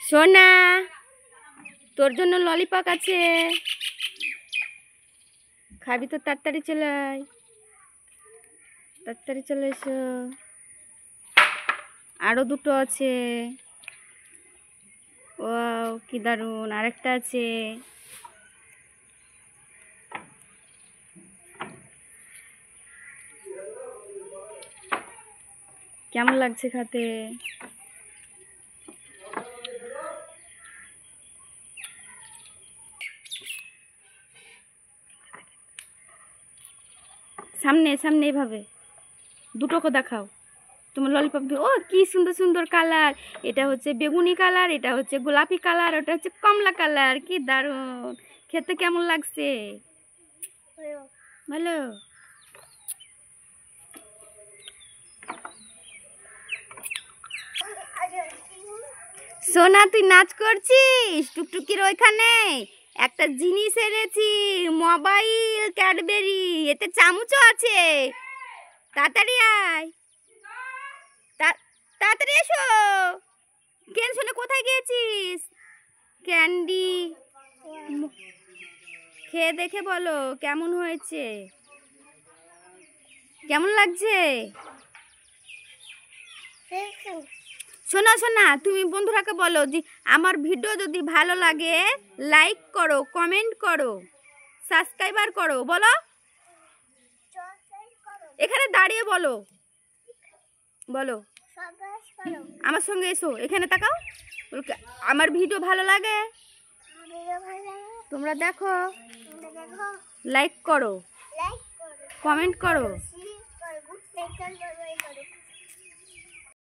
সোনা, তোর জন্য ললিপপ আছে, খাবি তো? তাড়াতাড়ি চলে আয়, তাড়াতাড়ি চলে এসো। আরো দুটো আছে। ওয়াও, কি দারুণ! আরেকটা আছে। কেমন লাগছে খেতে? সামনে সামনে এইভাবে দুটোকে দেখাও। তোমার ললিপপ ও কি সুন্দর সুন্দর কালার! এটা হচ্ছে বেগুনি কালার, এটা হচ্ছে গোলাপি কালার, ওটা হচ্ছে কমলা কালার। কি দারুণ! খেতে কেমন লাগছে? ভালো। সোনা, তুই নাচ করছিস? টুকটুকির ওইখানে একটা জিনিস এনেছি, মোবাইল, ক্যাডবেরি, এতে চামচও আছে। তাড়াতাড়ি আয়, তাড়াতাড়ি এসো। কেন শোনে, কোথায় গিয়েছিস? ক্যান্ডি খেয়ে দেখে বলো কেমন হয়েছে, কেমন লাগছে। শোনা শোনা, তুমি বন্ধুরাকে বলো যে আমার ভিডিও যদি ভালো লাগে লাইক করো, কমেন্ট করো, সাবস্ক্রাইবার করো। বলো, এখানে দাঁড়িয়ে বলো, বলো আমার সঙ্গে এসো, এখানে তাকাও। আমার ভিডিও ভালো লাগে, তোমরা দেখো, লাইক করো, কমেন্ট করো।